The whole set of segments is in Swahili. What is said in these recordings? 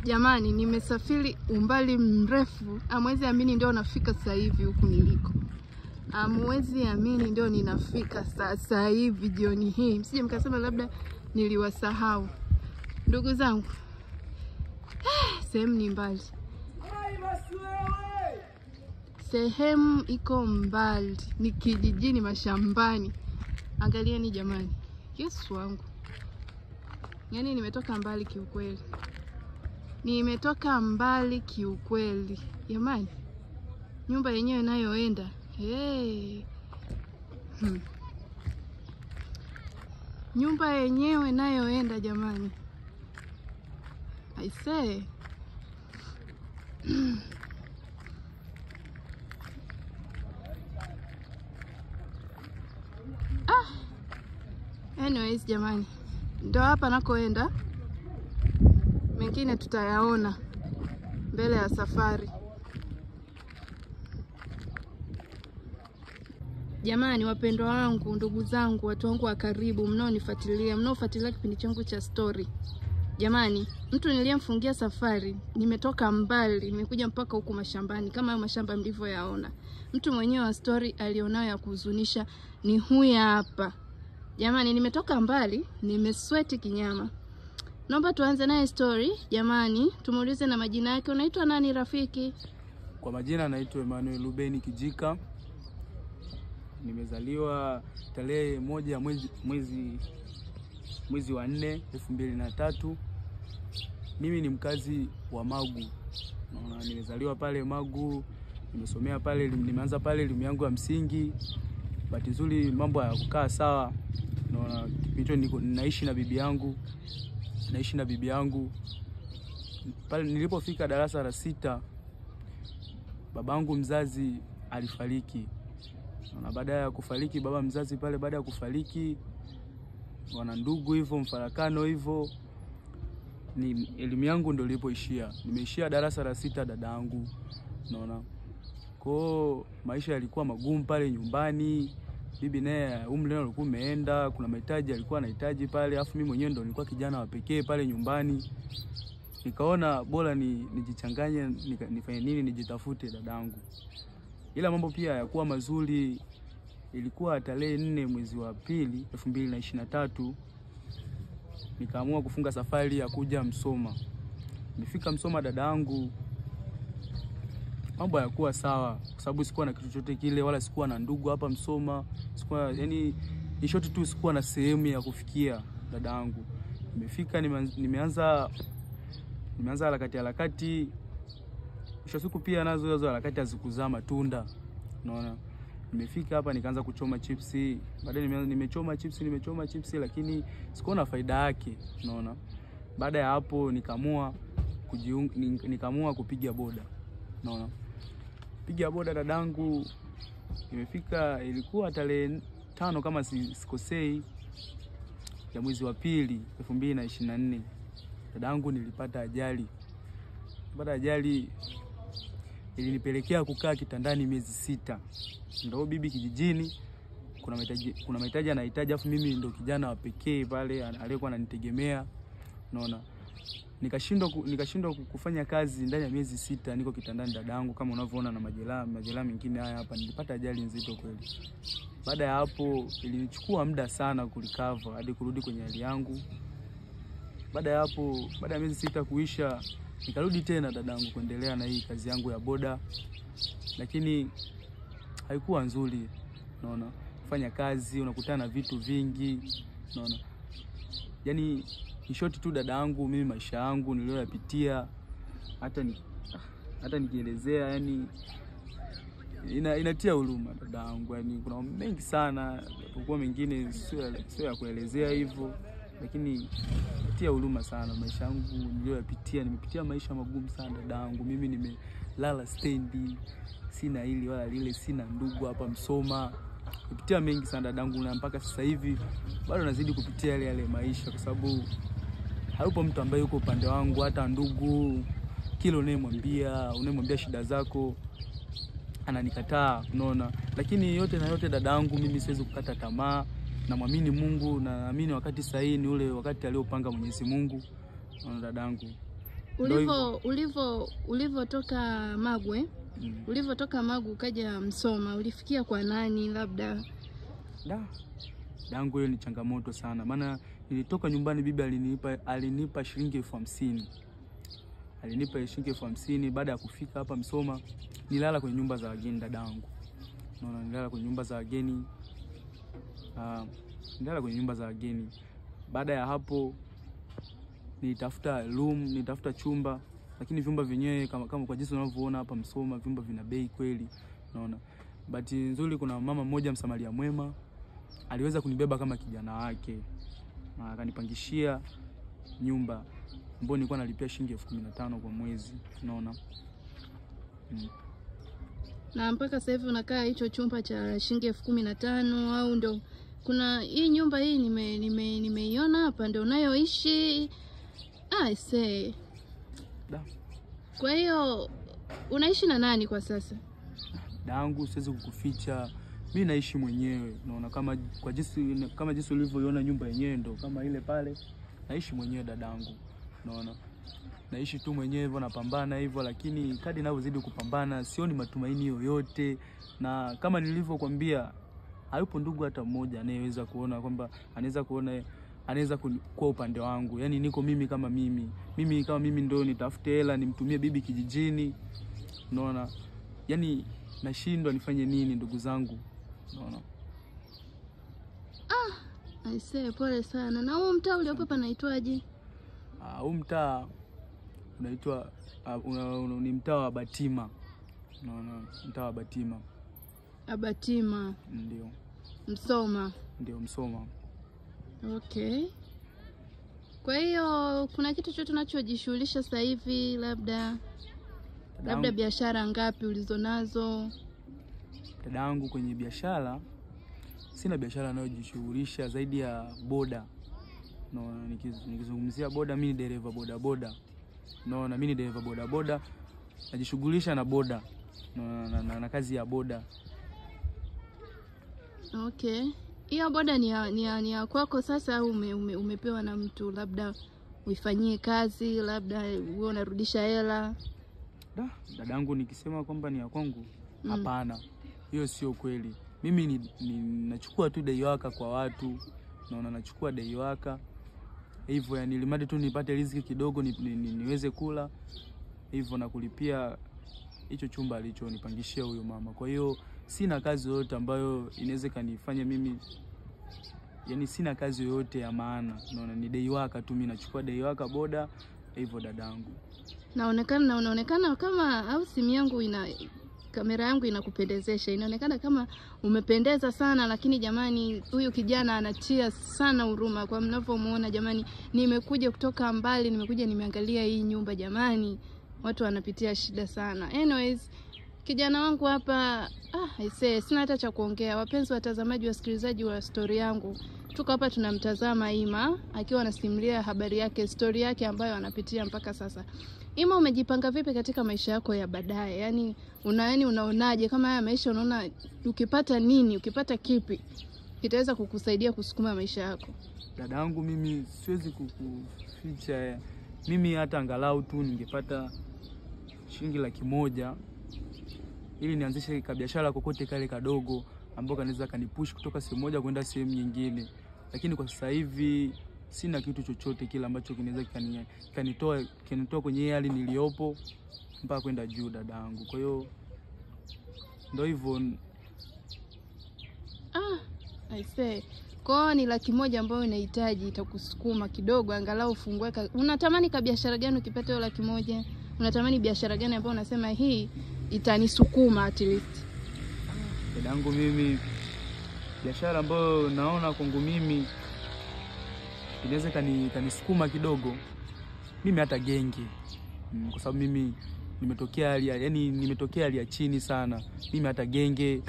Jamani, nimesafiri umbali mrefu. Hamwezi amini ndio nafika sasa hivi huku niliko. Hamwezi amini ndio ninafika sasa hivi jioni hii. Msije mkasema labda niliwasahau. Ndugu zangu, sehemu ni mbali. Sehemu iko mbali, ni kijijini, mashambani. Angalieni jamani. Yesu wangu. Yaani nimetoka mbali kiukweli. Nimetoka mbali kiukweli. Jamani, nyumba yenyewe nayoenda. Nyumba yenyewe nayoenda jamani. I say. Anyways jamani, ndo hapa nakoenda. Mengine tutayaona mbele ya safari. Jamani, wapendwa wangu, ndugu zangu, watu wangu wa karibu, mnaofuatilia kipindi changu cha story. Jamani, mtu niliyemfungia safari, nimetoka mbali, nimekuja mpaka huku mashambani kama hayo mashamba mlivyoyaona. Mtu mwenyewe wa story alionayo ya kuhuzunisha ni huyu hapa. Jamani, nimetoka mbali, nimesweat kinyama. Naomba tuanze naye story. Jamani, tumuulize na majina yake. Unaitwa nani rafiki? Kwa majina naitwa Emmanuel Rubeni Kijika. Nimezaliwa tarehe 1 mwezi wa 4 2003. Mimi ni mkazi wa Magu. Nimezaliwa pale Magu, nimesomea pale, nimeanza pale elimu yangu ya msingi. Bahati nzuri mambo hayakukaa sawa. Naona kipindi hicho naishi na bibi yangu. Pale nilipofika darasa la 6, babangu mzazi alifariki. Na baada ya kufariki baba mzazi pale, baada ya kufariki wana ndugu hivyo, mfarakano hivyo, ni elimu yangu ndio ilipoishia. Nimeishia darasa la 6 dada yangu. Unaona? Kwa maisha yalikuwa magumu pale nyumbani. Bibi naye umri leo alikuwa umeenda, kuna mahitaji alikuwa anahitaji pale, afu mimi mwenyewe ndo nilikuwa kijana wa pekee pale nyumbani. Nikaona bora nijichanganye, nifanye nini, nijitafute dadangu. Ila mambo pia yakuwa mazuri. Ilikuwa tarehe 4 mwezi wa 2 2023, nikaamua kufunga safari ya kuja Msoma. Nifika Msoma dadangu, mambo hayakuwa sawa kwa sababu sikuwa na kitu chochote kile, wala sikuwa na ndugu hapa Msoma. Sikuwa, yani ni short tu, sikuwa na sehemu ya kufikia dadangu. Nimefika, nimeanza harakati. Mwisho siku pia nazo hizo harakati hazikuzaa matunda. Unaona? Nimefika hapa nikaanza kuchoma chipsi. Baadaye nimechoma chipsi lakini sikuona faida yake. Unaona? Baada ya hapo nikaamua kupiga boda. Unaona? Piga boda dadangu. Nimefika, ilikuwa tarehe 5 kama sikosei ya mwezi wa 2 2024. Dadangu nilipata ajali. Baada ya ajali ilinipelekea kukaa kitandani miezi 6. Ndio bibi kijijini, kuna mahitaji anahitaji, afu mimi ndio kijana wa pekee pale aliyekuwa ananitegemea. Unaona? Nikashindwa kufanya kazi ndani ya miezi 6, niko kitandani dadangu kama unavyoona na majeraha mengine haya hapa. Nilipata ajali nzito kweli. Baada ya hapo ilinichukua muda sana kurecover hadi kurudi kwenye hali yangu. Baada ya hapo, baada ya miezi 6 kuisha, nikarudi tena dadangu kuendelea na hii kazi yangu ya boda. Lakini haikuwa nzuri. Unaona? Kufanya kazi unakutana na vitu vingi. Unaona? Yaani ni short tu dadangu, mimi maisha yangu niliyoyapitia hata nikielezea yani inatia huruma dadangu. Yani kuna mengi sana, kwa mengine sio ya kuelezea hivyo, lakini inatia huruma sana maisha yangu niliyoyapitia. Nimepitia maisha magumu sana dadangu. Mimi nimelala stendi, sina hili wala lile, sina ndugu hapa Msoma. Nimepitia mengi sana dadangu, na mpaka sasa hivi bado nazidi kupitia yale maisha kwa sababu hayupo mtu ambaye yuko upande wangu, hata ndugu kile unayemwambia shida zako ananikataa. Unaona? Lakini yote na yote dadangu, mimi siwezi kukata tamaa. Namwamini Mungu, na naamini wakati sahihi ni ule wakati aliopanga Mwenyezi Mungu. Dadangu, Ulivyotoka Magwe, ulivyotoka Magu ukaja Msoma, ulifikia kwa nani labda? Dangu hiyo ni changamoto sana. Maana nilitoka nyumbani, bibi alinipa shilingi 50,000. Alinipa shilingi 50,000. Baada ya kufika hapa Msoma, nilala kwenye nyumba za wageni dadangu. Naona nilala kwenye nyumba za wageni. Nilala kwenye nyumba za wageni. Baada ya hapo nitafuta chumba, lakini vyumba vyenyewe kama kwa jinsi unavyoona hapa Msoma, vyumba vina bei kweli, unaona. Bahati nzuri kuna mama mmoja msamaria mwema aliweza kunibeba kama kijana wake, na akanipangishia nyumba ambayo nilikuwa nalipia shilingi 15,000 kwa mwezi, unaona. Na mpaka sasa hivi unakaa hicho chumba cha shilingi 15,000 au ndo kuna hii nyumba hii nimeiona hapa ndio unayoishi? Kwa hiyo unaishi na nani kwa sasa? Dangu, siwezi kukuficha. Mimi naishi mwenyewe. Unaona kama jinsi ulivyoiona nyumba yenyewe ndo kama ile pale. Naishi mwenyewe dadangu. Unaona. Naishi tu mwenyewe hivyo, napambana hivyo, lakini kadri ninavyozidi kupambana sioni matumaini yoyote. Na kama nilivyokuambia, hayupo ndugu hata mmoja anayeweza kuona kwamba anaweza kuwa upande wangu. Yaani niko mimi kama mimi. Mimi kama mimi ndio nitafute hela nimtumie bibi kijijini. Unaona? Yaani nashindwa nifanye nini ndugu zangu. Unaona? Aisee, pole sana. Na huo mtaa uliopo panaitwaje? Huu mtaa unaitwa ni mtaa wa Batima. Unaona? Mtaa wa Batima. Batima. Ndio. Msoma. Ndio, Msoma. Okay. Kwa hiyo kuna kitu chochote tunachojishughulisha sasa hivi labda biashara ngapi ulizonazo? Dadangu, kwenye biashara sina biashara ninayojishughulisha zaidi ya boda. Naona nikizungumzia boda, mimi ni dereva boda. Naona mimi ni dereva boda. Najishughulisha na boda. Na kazi ya boda. Okay. Hiyo boda ni ya kwako sasa au umepewa na mtu labda uifanyie kazi, labda wewe unarudisha hela? Dadangu, nikisema kwamba ni ya kwangu, hapana. Hiyo sio kweli. Mimi nachukua tu dai waka kwa watu. Naona nachukua dai waka. Hivyo yani ilimadi tu nipate riziki kidogo niweze kula. Hivyo na kulipia hicho chumba alichonipangishia huyo mama. Kwa hiyo sina kazi yoyote ambayo inaweza kanifanya mimi, yani sina kazi yoyote ya maana. Naona ni dai waka tu, mimi nachukua dai waka boda. Hivyo dadangu. Unaonekana kama au simu yangu kamera yangu inakupendezesha. Inaonekana kama umependeza sana, lakini jamani huyu kijana anatia sana huruma kwa mnavyomuona jamani. Nimekuja kutoka mbali, nimeangalia hii nyumba jamani. Watu wanapitia shida sana. Anyways, kijana wangu hapa sina hata cha kuongea. Wapenzi watazamaji, wasikilizaji wa story yangu, tuko hapa tunamtazama Ima akiwa anasimulia habari yake, story yake ambayo anapitia mpaka sasa. Ima, umejipanga vipi katika maisha yako ya baadaye? Yaani unaonaje kama haya maisha, unaona ukipata kipi kitaweza kukusaidia kusukuma maisha yako? Dadangu, mimi siwezi kukuficha. Mimi hata angalau tu ningepata shilingi 100,000 ili nianzishe biashara kokote kale kadogo ambako kanaweza kanipush kutoka sehemu moja kwenda sehemu nyingine. Lakini kwa sasa hivi sina kitu chochote kile ambacho kinaweza kanitoa kwenye hali niliopo mpaka kwenda juu dadangu. Kwa hiyo ndio hivyo. Aisee. Kwa ni 100,000 ambayo unahitaji itakusukuma kidogo angalau ufungue. Unatamani biashara gani ukipata hiyo 100,000? Unatamani biashara gani ambayo unasema hii itanisukuma at least? Dadangu, mimi biashara ambayo naona kwangu mimi inaweza kanisukuma kidogo, mimi hata genge. Kwa sababu mimi nimetokea hali ya chini sana. Mimi hata genge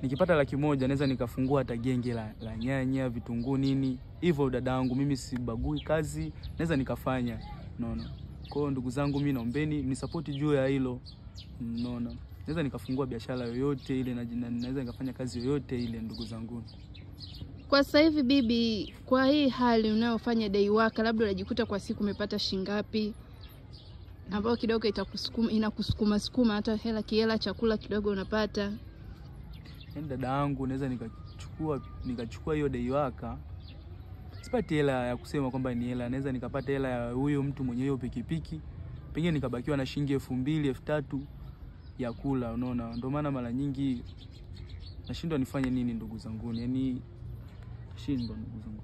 nikipata 100,000 naweza nikafungua hata genge la nyanya, vitunguu nini. Hivyo dadangu, mimi sibagui kazi, naweza nikafanya. Unaona? Kwa hiyo ndugu zangu, mimi naombeni mnisupport juu ya hilo. Unaona? Naweza nikafungua biashara yoyote ile, naweza nikafanya kazi yoyote ile ndugu zangu. Kwa sasa hivi bibi, kwa hii hali unayofanya dai waka, labda unajikuta kwa siku umepata shingapi? ambayo kidogo inakusukuma sukuma hata hela chakula kidogo unapata. Dada yangu naweza nikachukua hiyo dai waka. Sipati hela ya kusema kwamba ni hela, naweza nikapata hela ya huyo mtu mwenye hiyo pikipiki. Pengine nikabakiwa na shilingi 2000 3000 ya kula, unaona. Ndio maana mara nyingi nashindwa nifanye nini ndugu zangu. Yaani nashindwa ndugu zangu.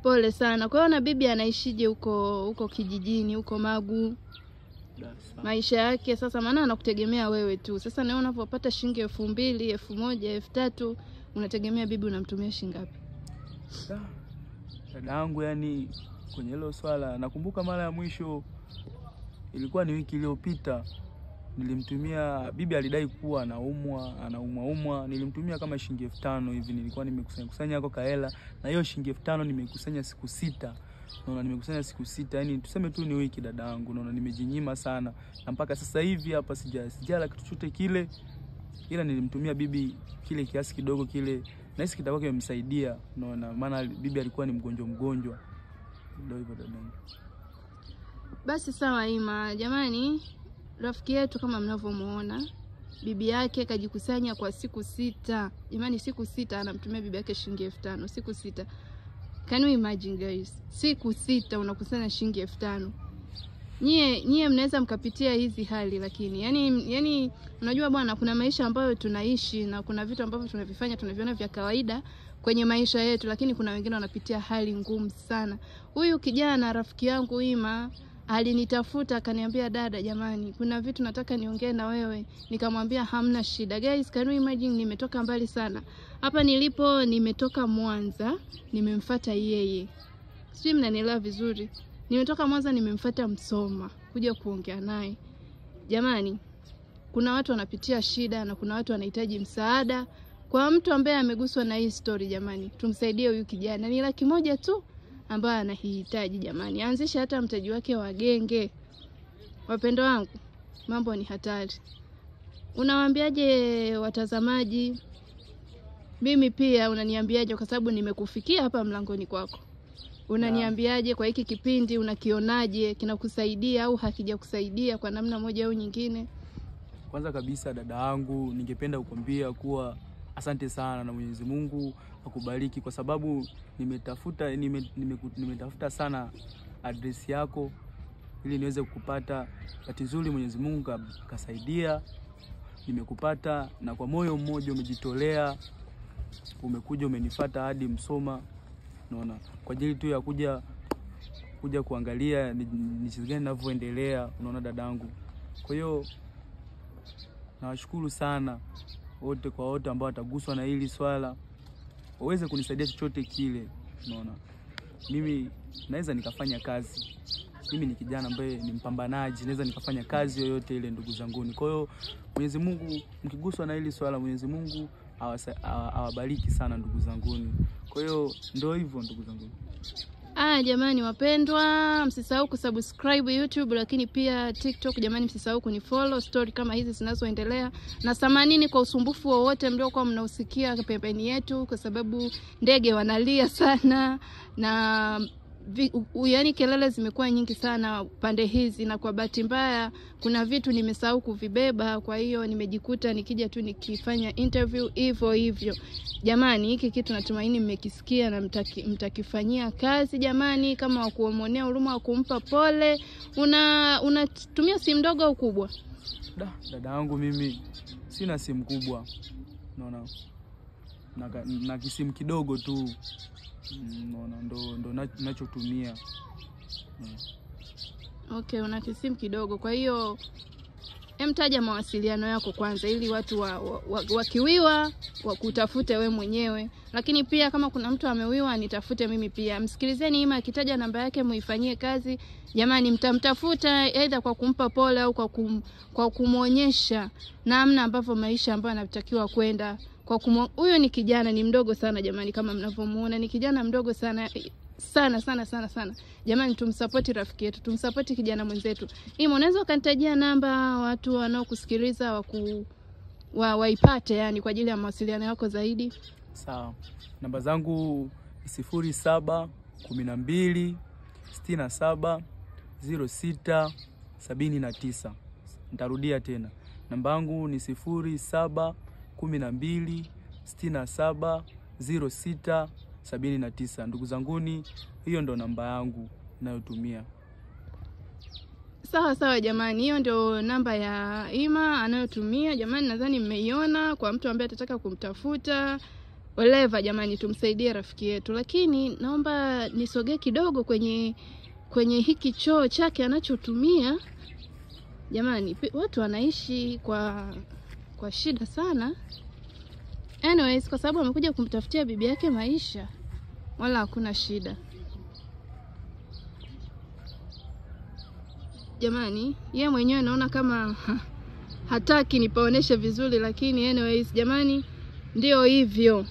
Pole sana. Kwa hiyo na bibi anaishije huko kijijini, huko Magu? Maisha yake sasa, maana anakutegemea wewe tu. Sasa na unapopata shilingi 2000, 1000, 3000, unategemea bibi unamtumia shilingi ngapi? Dada yangu, yani kwenye hilo swala nakumbuka mara ya mwisho ilikuwa ni wiki iliyopita, nilimtumia bibi, alidai kuwa anaumwa, nilimtumia kama shilingi 5000 hivi. Nilikuwa nimekusanya yako kaela, na hiyo shilingi 5000 nimekusanya siku 6. Unaona, nimekusanya siku 6, yani tuseme tu ni wiki dada yangu. Unaona, nimejinyima sana na mpaka sasa hivi hapa sijala kitu chochote kile, ila nilimtumia bibi kile kiasi kidogo kile, na hisi kitakuwa kimemsaidia. Unaona, maana bibi alikuwa ni mgonjwa. Ndio hivyo dada yangu. Basi sawa Ima, jamani, rafiki yetu kama mnavyomuona, bibi yake kajikusanya kwa siku 6. Jamani, siku 6 anamtumia bibi yake shilingi 5000, siku 6. Can you imagine guys? Siku 6 unakusanya shilingi 5000. Nyie mnaweza mkapitia hizi hali, lakini yani unajua bwana, kuna maisha ambayo tunaishi na kuna vitu ambavyo tunavifanya tunaviona vya kawaida kwenye maisha yetu, lakini kuna wengine wanapitia hali ngumu sana. Huyu kijana rafiki yangu Ima alinitafuta akaniambia, dada jamani, kuna vitu nataka niongee na wewe. Nikamwambia hamna shida. Guys, can you imagine, nimetoka mbali sana. Hapa nilipo nimetoka Mwanza, nimemfuata yeye. Sijui mnanielewa vizuri. Nimetoka Mwanza nimemfuata Msoma kuja kuongea naye. Jamani, kuna watu wanapitia shida na kuna watu wanahitaji msaada. Kwa mtu ambaye ameguswa na hii story, jamani, tumsaidie huyu kijana. Ni 100 tu ambaye anahitaji jamani. Anzisha hata mtaji wake wa genge. Wapendo wangu, mambo ni hatari. Unawaambiaje watazamaji? Mimi pia unaniambiaje, kwa sababu nimekufikia hapa mlangoni kwako? Unaniambiaje kwa hiki kipindi? Unakionaje? Kinakusaidia au hakijakusaidia kwa namna moja au nyingine? Kwanza kabisa dada yangu, ningependa kukuambia kuwa asante sana na Mwenyezi Mungu akubariki, kwa sababu nimetafuta sana address yako ili niweze kukupata. Bahati nzuri Mwenyezi Mungu kasaidia, nimekupata, na kwa moyo mmoja umejitolea, umekuja umenifuata hadi Msoma. Unaona, kwa ajili tu ya kuja kuangalia ni jinsi gani ninavyoendelea. Unaona dadangu. Kwa hiyo nawashukuru sana wote ambao wataguswa na hili swala, waweze kunisaidia chochote kile. Unaona, mimi naweza nikafanya kazi. Mimi ni kijana ambaye ni mpambanaji, naweza nikafanya kazi yoyote ile ndugu zangu. Kwa hiyo Mwenyezi Mungu, mkiguswa na hili swala, Mwenyezi Mungu awabariki sana ndugu zangu. Kwa hiyo ndio hivyo ndugu zangu. Jamani wapendwa, msisahau kusubscribe YouTube, lakini pia TikTok. Jamani, msisahau kunifollow. Story kama hizi zinazoendelea, na 80 kwa usumbufu wowote mliokuwa mnausikia pembeni yetu, kwa sababu ndege wanalia sana na yani kelele zimekuwa nyingi sana pande hizi, na kwa bahati mbaya kuna vitu nimesahau kuvibeba. Kwa hiyo nimejikuta nikija tu nikifanya interview hivyo. Jamani, hiki kitu natumaini mmekisikia na mtakifanyia kazi. Jamani, kama wakuomonea huruma, wakumpa pole, unatumia simu ndogo au kubwa? Dada yangu, mimi sina simu kubwa. Unaona, na kisimu kidogo tu. Unaona, ndo ninachotumia. Okay, una kisimu kidogo. Kwa hiyo emtaja mawasiliano yako kwanza, ili watu wakiwiwa wakutafute we mwenyewe. Lakini pia kama kuna mtu amewiwa nitafute mimi pia. Msikilizeni Ima akitaja namba yake, muifanyie kazi. Jamani, mtamtafuta aidha kwa kumpa pole au kwa kumuonyesha namna ambavyo maisha ambayo anatakiwa kwenda. Huyo ni kijana, ni mdogo sana jamani, kama mnavyomuona ni kijana mdogo sana. Sana. Jamani, tumsupport rafiki yetu, tumsupport kijana mwenzetu. Ima, unaweza kanitajia namba watu wanaokusikiliza waipate, yani kwa ajili ya mawasiliano yako zaidi? Sawa. Namba zangu 0712 67 0679. Nitarudia tena. Namba yangu ni 0712670679. Ndugu zanguni, hiyo ndo namba yangu ninayotumia. Sawa jamani, hiyo ndio namba ya Ima anayotumia. Jamani, nadhani mmeiona. Kwa mtu ambaye atataka kumtafuta whatever, jamani, tumsaidie rafiki yetu. Lakini naomba nisogee kidogo kwenye hiki choo chake anachotumia. Jamani, watu wanaishi kwa shida sana. Anyways, kwa sababu amekuja kumtafutia bibi yake maisha, wala hakuna shida. Jamani, yeye mwenyewe naona kama hataki nipaoneshe vizuri, lakini anyways jamani, ndio hivyo.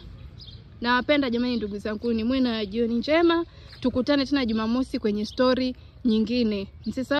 Nawapenda jamani ndugu zangu, ni mwe na jioni njema. Tukutane tena Jumamosi kwenye story nyingine. Msisahau